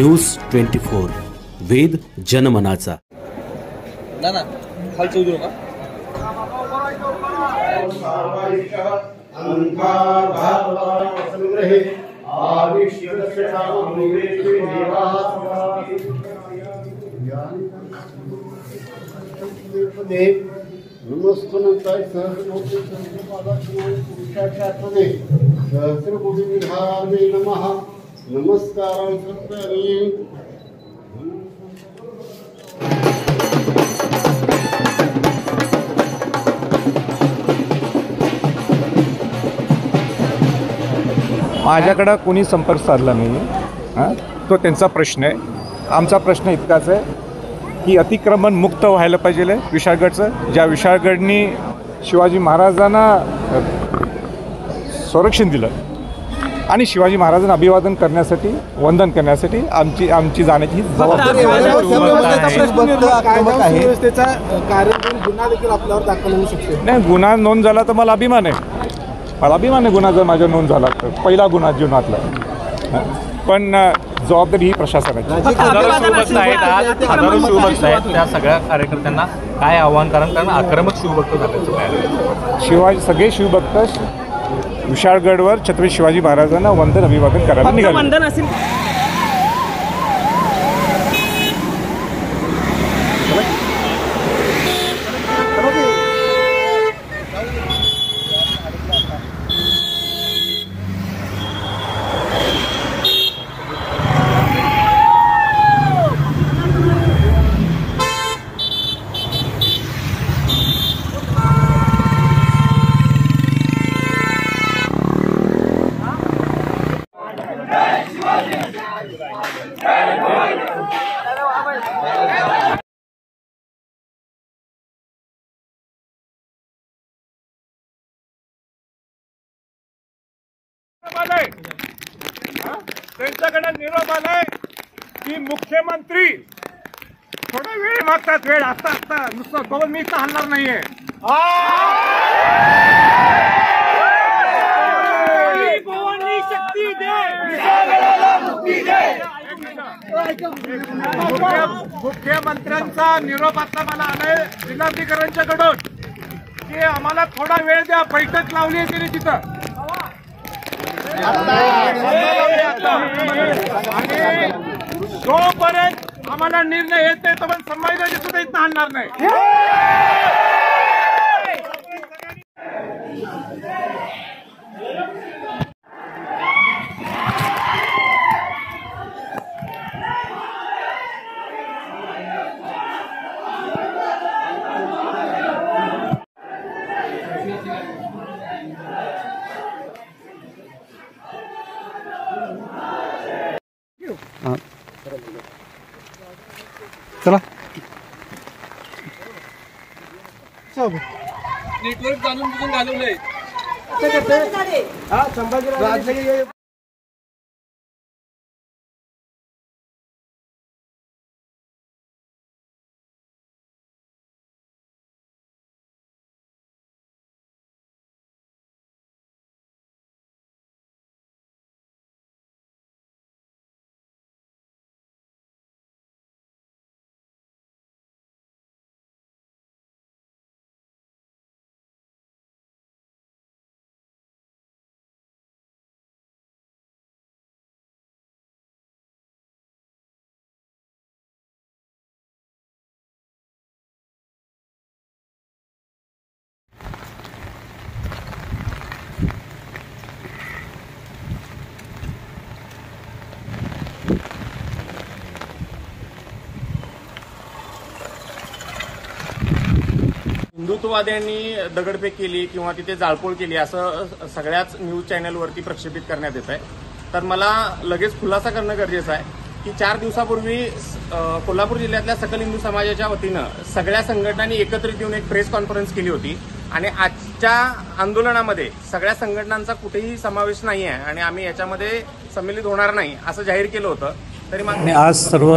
News 24 वेद जनमनाचा। ना ना खालचं उतरू का? नमस्कार माझ्याकडे कोणी संपर्क साधला नाही तो त्यांचा प्रश्न आहे। आमचा प्रश्न इतकाच आहे की अतिक्रमण मुक्त व्हायला पाहिजे विशाळगडचं। ज्या विशाळगडनी शिवाजी महाराजांना संरक्षण दिलं आणि शिवाजी महाराजांना अभिवादन करण्यासाठी वंदन करण्यासाठी आमची जाण्याची जबाबदारी नाही। गुन्हा नोंद झाला तर मला अभिमान आहे, गुन्हा जर माझ्या नोंद झाला तर पहिला गुन्हा जीवनातला। पण जबाबदारी ही प्रशासनाची। हजारो शिवभक्त आहेत, त्या सगळ्या कार्यकर्त्यांना काय आव्हान कराल? कारण आक्रमक शिवभक्त झाले। सगळे शिवभक्त विशाळगडवर छत्रपती शिवाजी महाराजांना वंदन अभिवादन करायला निघाले। त्यांच्याकडे निरोप आलाय की मुख्यमंत्री थोडा वेळ मागतात। वेळ आता नुसतं बघून मी इथं हलणार नाहीये। मुख्यमंत्र्यांचा निरोप आता मला आलाय जिल्हाधिकाऱ्यांच्याकडून की आम्हाला थोडा वेळ द्या। बैठक लावली आहे तिने तिथं आणि जोपर्यंत आम्हाला निर्णय येत नाही तोपर्यंत संभाजीराजे सुद्धा इथं आणणार नाही। चला नेटवर्क जाणून बुजून घालवलंय। हिंदुत्ववाद्यांनी दगडफेक केली किंवा तिथे जाळपोळ केली असं सगळ्याच न्यूज चॅनलवरती प्रक्षेपित करण्यात येत आहे। तर मला लगेच खुलासा करणं गरजेचं आहे की 4 दिवसापूर्वी कोल्हापूर जिल्ह्यातल्या सकल हिंदू समाजाच्या वतीनं सगळ्या संघटनांनी एकत्रित येऊन एक प्रेस कॉन्फरन्स केली होती आणि आजच्या आंदोलनामध्ये सगळ्या संघटनांचा कुठेही समावेश नाही आहे आणि आम्ही याच्यामध्ये सम्मिलित होणार नाही असं जाहीर केलं होतं। आणि आज सर्व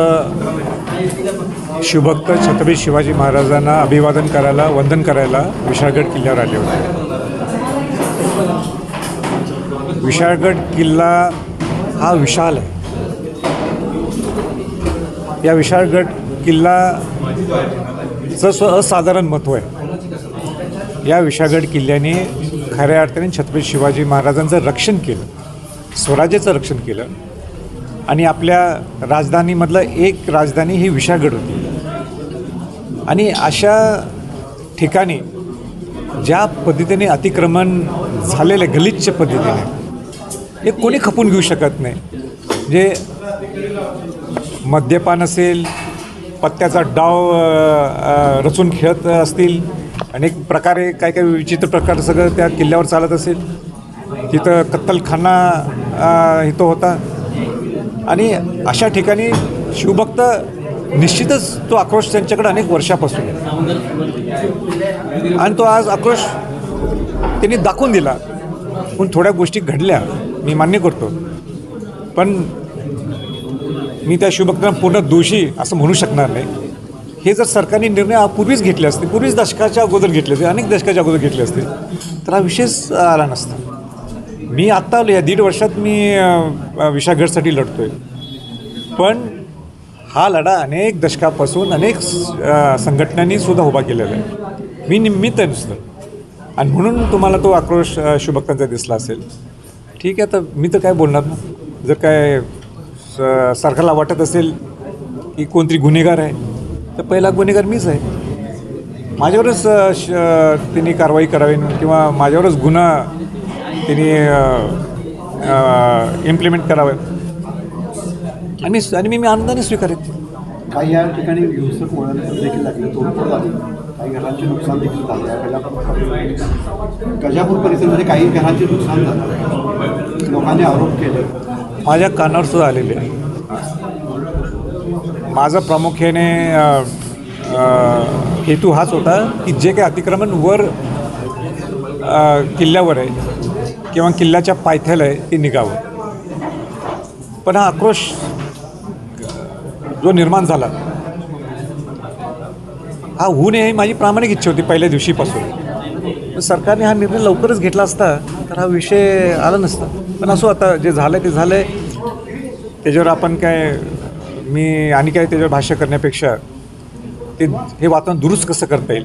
शिवभक्त छत्रपती शिवाजी महाराजांना अभिवादन करायला वंदन करायला विशाळगड किल्ल्यावर आले होते। विशाळगड किल्ला हा विशाल आहे या विशाळगड किल्लाचं असाधारण महत्त्व आहे. या विशाळगड किल्ल्याने खऱ्या अर्थाने छत्रपती शिवाजी महाराजांचं रक्षण केलं, स्वराज्याचं रक्षण केलं आणि आपल्या राजधानीमधलं एक राजधानी ही विशाळगड होती. आणि अशा ठिकाणी ज्या पद्धतीने अतिक्रमण झालेले गलिच्छ पद्धतीने हे कोणी खपून घेऊ शकत नाही. जे मद्यपान असेल, पत्त्याचा डाव रचून खेळत असतील, अनेक प्रकारे काय काय विचित्र प्रकार सगळं त्या किल्ल्यावर चालत असेल. तिथं कत्तलखाना इथं होता आणि अशा ठिकाणी शिवभक्त निश्चितच तो आक्रोश त्यांच्याकडे अनेक वर्षापासून आणि तो आज आक्रोश त्यांनी दाखवून दिला. पण थोड्या गोष्टी घडल्या, मी मान्य करतो, पण मी त्या शिवभक्तांना पूर्ण दोषी असं म्हणू शकणार नाही. हे जर सरकारने निर्णय पूर्वीच घेतले असते, पूर्वीच दशकाच्या अगोदर घेतले असते, अनेक दशकाच्या अगोदर घेतले असते, तर हा विषयच आला नसता. मी आत्ता या 1.5 वर्षात मी विशाळगडसाठी लढतो आहे, पण हा लढा अनेक दशकापासून अनेक संघटनांनी सुद्धा उभा केलेला आहे. मी निमित्त आहे नुसतं, आणि म्हणून तुम्हाला तो आक्रोश शिवभक्तांचा दिसला असेल. ठीक आहे, तर मी तर काय बोलणार ना. जर काय सरकारला वाटत असेल की कोणतरी गुन्हेगार आहे, तर पहिला गुन्हेगार मीच आहे. माझ्यावरच त्यांनी कारवाई करावी किंवा माझ्यावरच गुन्हा त्यांनी इम्प्लिमेंट करावं आणि मी आनंदाने स्वीकारेन. काही या ठिकाणी हिंसक वळण देखील लागले, तोडफोड झाली, काही घरांचे नुकसान देखील झाले. गजापूर परिसरामध्ये काही घरांचे नुकसान झालं, लोकांनी आरोप केले. माझ्या कानावर सुद्धा आलेले आहे. माझा प्रामुख्याने हेतू हाच होता की जे काही अतिक्रमण वर किल्ल्यावर आहे किंवा किल्ल्याच्या पायथ्याला आहे ते निघावं. पण हा आक्रोश जो निर्माण झाला हा होऊ नये ही माझी प्रामाणिक इच्छा होती पहिल्या दिवशीपासून. सरकारने हा निर्णय लवकरच घेतला असता तर हा विषय आला नसता. पण असो, आता जे झालं ते झालं आहे. त्याच्यावर आपण काय मी आणि काय त्याच्यावर भाष्य करण्यापेक्षा ते हे वातावरण दुरुस्त कसं करता येईल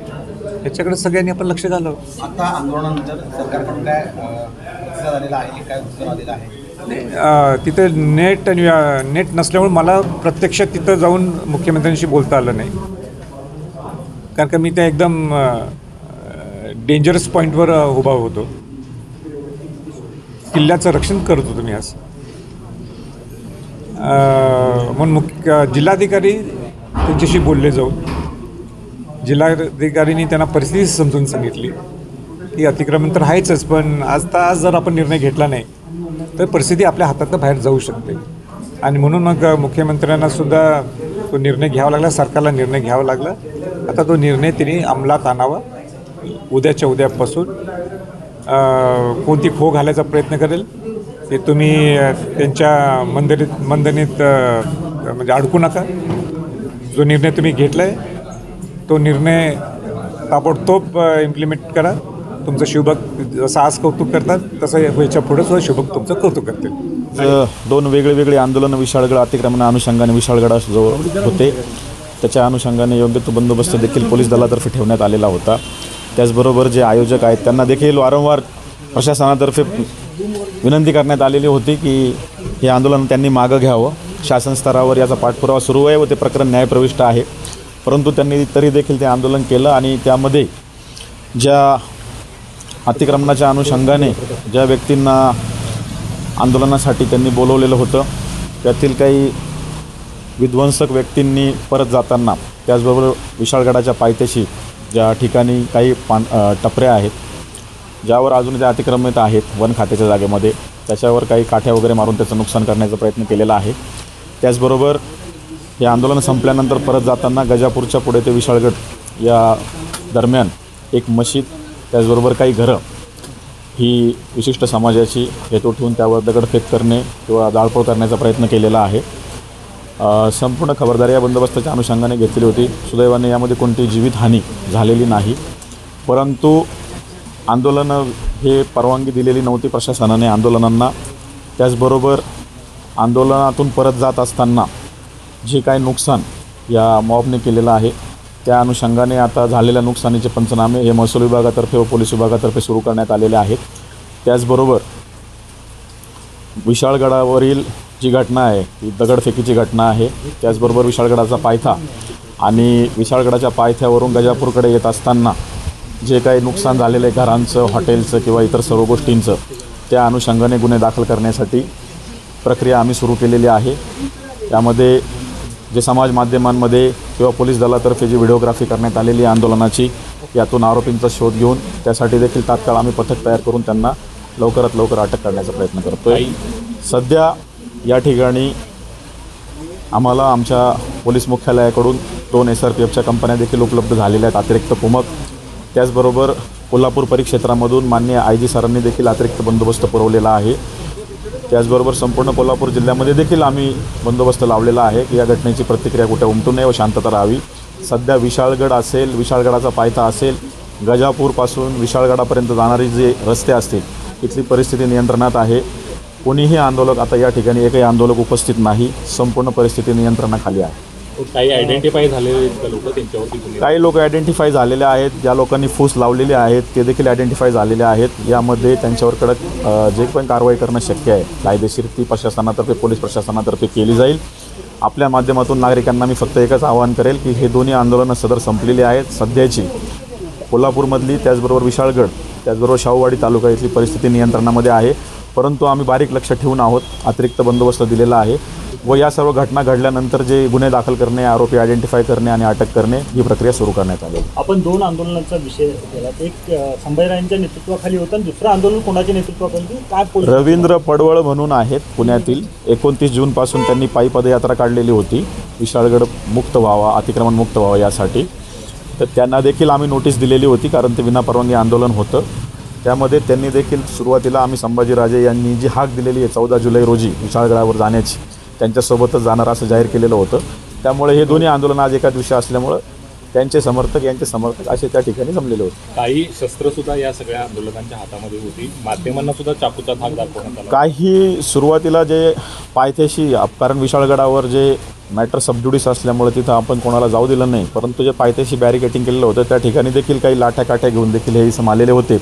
याच्याकडे सगळ्यांनी आपण लक्ष घालावं. आता आंदोलनानंतर सरकारकडून काय उत्तर आलेला आहे, काय उत्तर आलेलं आहे? तिथं नेट नसल्यामुळे मला प्रत्यक्ष तिथं जाऊन मुख्यमंत्र्यांशी बोलता आलं नाही, कारण का मी त्या एकदम डेंजरस पॉईंटवर उभा होतो. किल्ल्याचं रक्षण करत होतो मी आज. म्हणून जिल्हाधिकारी त्यांच्याशी बोलले जाऊन जिल्हाधिकाऱ्यांनी त्यांना परिस्थिती समजून सांगितली की अतिक्रमण तर आहेच, पण आज जर आपण निर्णय घेतला नाही तर परिस्थिती आपल्या हातातनं बाहेर जाऊ शकते. आणि म्हणून मग मुख्यमंत्र्यांना सुद्धा तो निर्णय घ्यावा लागला, सरकारला निर्णय घ्यावा लागला. आता तो निर्णय त्यांनी अंमलात आणावा. उद्याच्या उद्यापासून कोणती खो घालायचा प्रयत्न करेल ते तुम्ही त्यांच्या मंदनीत म्हणजे अडकू नका. जो निर्णय तुम्ही घेतला आहे तो निर्णय ताबडतोब इम्प्लिमेंट करा. तुमचं शिवभक्त जसं आज कौतुक करतात तसं याच्या पुढे सुद्धा शिवभक्त तुमचं कौतुक करतील. 2 वेगळे आंदोलनं विशाळगड अतिक्रमण अनुषंगाने विशाळगडाजवळ होते. त्याच्या अनुषंगाने योग्य तो बंदोबस्त देखील पोलीस दलातर्फे ठेवण्यात आलेला होता. त्याचबरोबर जे आयोजक आहेत त्यांना देखील वारंवार प्रशासनातर्फे विनंती करण्यात आलेली होती की हे आंदोलन त्यांनी मागं घ्यावं. शासन स्तरावर याचा पाठपुरावा सुरू आहे व ते प्रकरण न्यायप्रविष्ट आहे. परंतु त्यांनी तरी देखील ते आंदोलन केलं आणि त्यामध्ये ज्या अतिक्रमणाच्या अनुषंगाने ज्या व्यक्तींना आंदोलनासाठी त्यांनी बोलवलेलं होतं त्यातील काही विध्वंसक व्यक्तींनी परत जाताना, त्याचबरोबर विशाळगडाच्या पायथ्याशी ज्या ठिकाणी काही टपऱ्या आहेत ज्यावर अजून त्या अतिक्रमित आहेत वन खात्याच्या जागेमध्ये, त्याच्यावर काही काठ्या वगैरे मारून त्याचं नुकसान करण्याचा प्रयत्न केलेला आहे. त्याचबरोबर हे आंदोलन संपल्यानंतर परत जाताना गजापूरच्या पुढे ते विशाळगड या दरम्यान एक मशीद, त्याचबरोबर काही घरं ही विशिष्ट समाजाची हेतू ठेवून त्यावर दगडफेक करणे किंवा जाळपोळ करण्याचा प्रयत्न केलेला आहे. संपूर्ण खबरदारी या बंदोबस्ताच्या अनुषंगाने घेतलेली होती. सुदैवाने यामध्ये कोणती जीवितहानी झालेली नाही. परंतु आंदोलनं हे परवानगी दिलेली नव्हती प्रशासनाने आंदोलनांना. त्याचबरोबर आंदोलनातून परत जात असताना जे काय नुकसान या मॉबने केलेलं आहे त्या अनुषंगाने आता झालेल्या नुकसानीचे पंचनामे हे महसूल विभागातर्फे व पोलीस विभागातर्फे सुरू करण्यात आलेले आहेत. त्याचबरोबर विशाळगडावरील जी घटना आहे ही दगडफेकीची घटना आहे. त्याचबरोबर विशाळगडाचा पायथा आणि विशाळगडाच्या पायथ्यावरून गजापूरकडे येत असताना जे काही नुकसान झालेलं आहे घरांचं, हॉटेलचं किंवा इतर सर्व गोष्टींचं, त्या अनुषंगाने गुन्हे दाखल करण्यासाठी प्रक्रिया आम्ही सुरू केलेली आहे. त्यामध्ये जे समाज माध्यमांमध्ये किंवा पोलीस दलातर्फे जी व्हिडिओग्राफी करण्यात आलेली आंदोलनाची, यातून आरोपींचा शोध घेऊन त्यासाठी देखील तात्काळ आम्ही पथक तयार करून त्यांना लवकरात लवकर अटक करण्याचा प्रयत्न करतोय. सध्या या ठिकाणी आम्हाला आमच्या पोलीस मुख्यालयाकडून 2 SRPFच्या कंपन्या देखील उपलब्ध झालेल्या आहेत, अतिरिक्त कुमक. त्याचबरोबर कोल्हापूर परिक्षेत्रामधून माननीय IG सरांनी देखील अतिरिक्त बंदोबस्त पुरवलेला आहे. त्याचबरोबर संपूर्ण कोल्हापूर जिल्ह्यामध्ये देखील आम्ही बंदोबस्त लावलेला आहे की या घटनेची प्रतिक्रिया कुठे उमटू नये व शांतता राहावी. सध्या विशाळगड असेल, विशाळगडाचा पायथा असेल, गजापूरपासून विशाळगडापर्यंत जाणारी जे रस्ते असतील, इथली परिस्थिती नियंत्रणात आहे. कोणीही आंदोलक आता या ठिकाणी एकही आंदोलक उपस्थित नाही. संपूर्ण परिस्थिती नियंत्रणाखाली आहे. काही आयडेंटिफाय झालेले लोक त्यांच्यावरती काही लोक आयडेंटिफाय झालेले आहेत. ज्या लोकांनी फूस लावलेले आहेत ते देखील आयडेंटिफाय झालेले आहेत. यामध्ये त्यांच्यावर कडक जे पण कारवाई करणं शक्य आहे कायदेशीर ती प्रशासनातर्फे, पोलीस प्रशासनातर्फे केली जाईल. आपल्या माध्यमातून नागरिकांना मी फक्त एकच आवाहन करेल की हे दोन्ही आंदोलनं सदर संपलेली आहेत. सध्याची कोल्हापूरमधली, त्याचबरोबर विशाळगड, त्याचबरोबर शाहूवाडी तालुका इथली परिस्थिती नियंत्रणामध्ये आहे. परंतु आम्ही बारीक लक्ष ठेवून आहोत, अतिरिक्त बंदोबस्त दिलेला आहे व या सर्व घटना घडल्यानंतर जे गुन्हे दाखल करणे, आरोपी आयडेंटिफाय करणे आणि अटक करणे ही प्रक्रिया सुरू करण्यात आली. आपण 2 आंदोलनाचा विषय केला, एक संभाजीराजांच्या नेतृत्वाखाली होतं आणि दुसरं आंदोलन कोणाच्या नेतृत्वाखाली? काय रवींद्र पडवळ म्हणून आहेत पुण्यातील. 29 जूनपासून त्यांनी पायी पदयात्रा काढलेली होती विशाळगड मुक्त व्हावा, अतिक्रमण मुक्त व्हावा यासाठी. तर त्यांना देखील आम्ही नोटीस दिलेली होती कारण ते विनापरवानगी आंदोलन होतं. त्यामध्ये त्यांनी देखील सुरुवातीला आम्ही संभाजीराजे यांनी जी हाक दिलेली आहे 14 जुलै रोजी विशाळगडावर जाण्याची, त्यांच्यासोबतच जाणार असं जाहीर केलेलं होतं. त्यामुळे हे दोन्ही आंदोलन आज एका दिवशी असल्यामुळं त्यांचे समर्थक यांचे समर्थक असे त्या ठिकाणी जमलेले होते. काही शस्त्रसुद्धा या सगळ्या आंदोलकांच्या हातामध्ये होती. माध्यमांना सुद्धा चाकूचा धाक दाखवण्यात आला. काही सुरुवातीला जे पायथ्याशी, कारण विशाळगडावर जे मॅटर सबज्युडिस असल्यामुळे तिथं आपण कोणाला जाऊ दिलं नाही, परंतु जे पायथ्याशी बॅरिकेटिंग केलेलं होतं त्या ठिकाणी देखील काही लाठ्या घेऊन देखील हे इसम आलेले होते.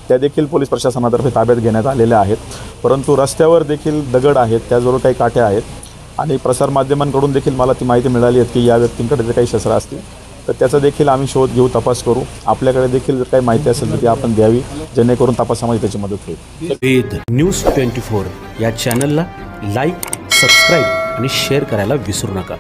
त्या देखील पोलीस प्रशासनातर्फे ताब्यात घेण्यात आलेल्या आहेत. परंतु रस्त्यावर देखील दगड आहेत, त्याचबरोबर काही काठ्या आहेत आणि प्रसारमाध्यमांकडून देखील मला ती माहिती मिळाली आहे की या व्यक्तींकडे जे काही शस्त्र असतील तर त्याचा देखील आम्ही शोध घेऊ, तपास करू. आपल्याकडे देखील जर काही माहिती असेल तर ती आपण द्यावी, जेणेकरून तपासामध्ये त्याची मदत होईल. वेद न्यूज 24 या चॅनलला लाईक, सबस्क्राईब आणि शेअर करायला विसरू नका.